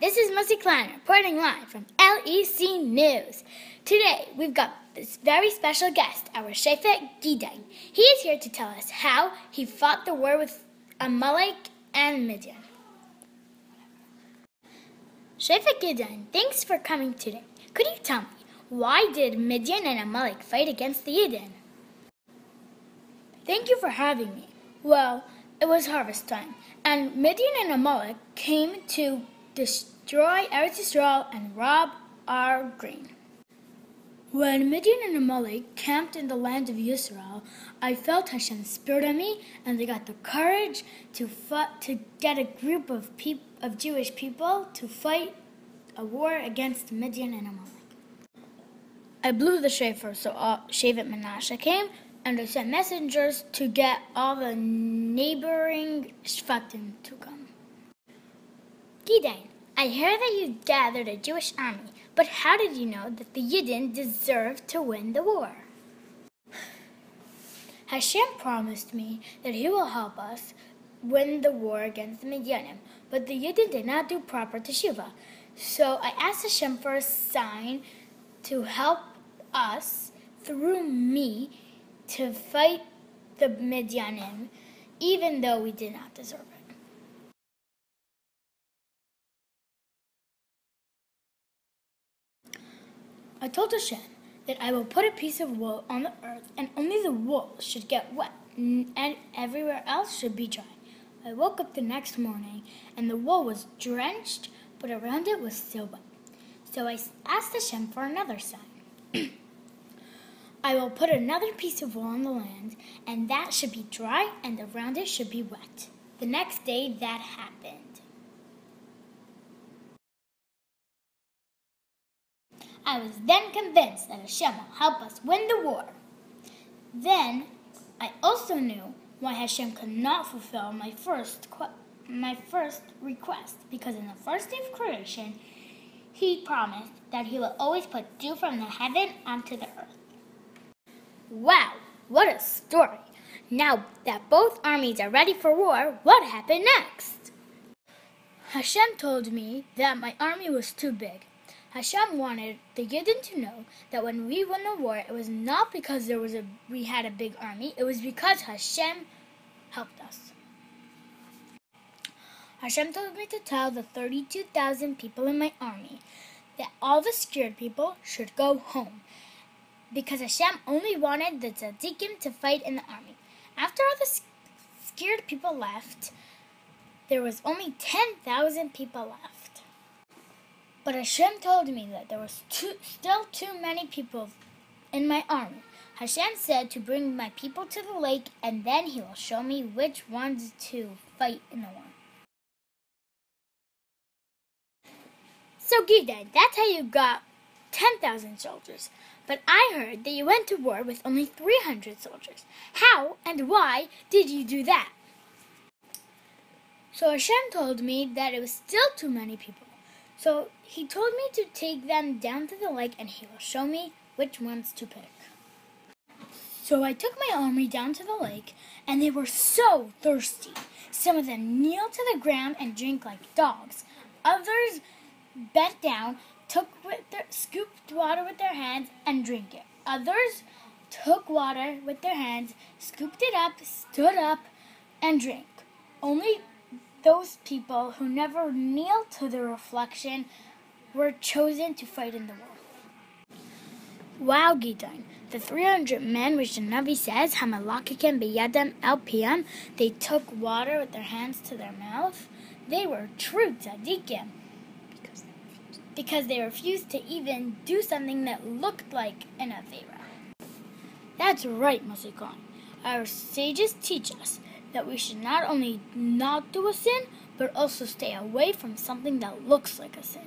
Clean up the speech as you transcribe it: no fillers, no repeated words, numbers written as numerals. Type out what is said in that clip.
this is Mussy Kleiner reporting live from LEC News. Today, we've got this very special guest, our Shafet Gidon. He is here to tell us how he fought the war with Amalek and Midian. Shafet Gidon, thanks for coming today. Could you tell me, why did Midian and Amalek fight against the Gidon? Thank you for having me. Well, it was harvest time, and Midian and Amalek came to destroy Eretz Yisrael and rob our grain. When Midian and Amalek camped in the land of Yisrael, I felt Hashem's spirit on me, and they got the courage to get a group of Jewish people to fight a war against Midian and Amalek. I blew the shofar, so Shevet Menashe came, and I sent messengers to get all the neighboring Shvatim to come. Gidon, I heard that you gathered a Jewish army, but how did you know that the Yidden deserved to win the war? Hashem promised me that He will help us win the war against the Midianim, but the Yidden did not do proper teshuvah. So I asked Hashem for a sign to help us, through me, to fight the Midianim, even though we did not deserve it. I told Hashem that I will put a piece of wool on the earth, and only the wool should get wet, and everywhere else should be dry. I woke up the next morning, and the wool was drenched, but around it was still wet. So I asked Hashem for another sign. I will put another piece of wool on the land, and that should be dry, and around it should be wet. The next day, that happened. I was then convinced that Hashem will help us win the war. Then, I also knew why Hashem could not fulfill my first request, because in the first day of creation, He promised that He will always put dew from the heaven onto the earth. Wow, what a story! Now that both armies are ready for war, what happened next? Hashem told me that my army was too big. Hashem wanted the Gidon to know that when we won the war, it was not because we had a big army, it was because Hashem helped us. Hashem told me to tell the 32,000 people in my army that all the scared people should go home, because Hashem only wanted the tzaddikim to fight in the army. After all the scared people left, there was only 10,000 people left. But Hashem told me that there was still too many people in my army. Hashem said to bring my people to the lake, and then He will show me which ones to fight in the war. So Gidon, that's how you got 10,000 soldiers. But I heard that you went to war with only 300 soldiers. How and why did you do that? So Hashem told me that it was still too many people. So He told me to take them down to the lake, and He will show me which ones to pick. So I took my army down to the lake, and they were so thirsty. Some of them kneeled to the ground and drank like dogs. Others bent down, scooped water with their hands and drank it. Others took water with their hands, scooped it up, stood up, and drank. Only those people who never kneeled to the reflection were chosen to fight in the war. Wow, Gidon, the 300 men which the Navi says, Hamalakikim biyadam el piyam, they took water with their hands to their mouth, they were true tzaddikim, because they refused to even do something that looked like an avera. That's right, Mussy Kleiner. Our sages teach us that we should not only not do a sin, but also stay away from something that looks like a sin.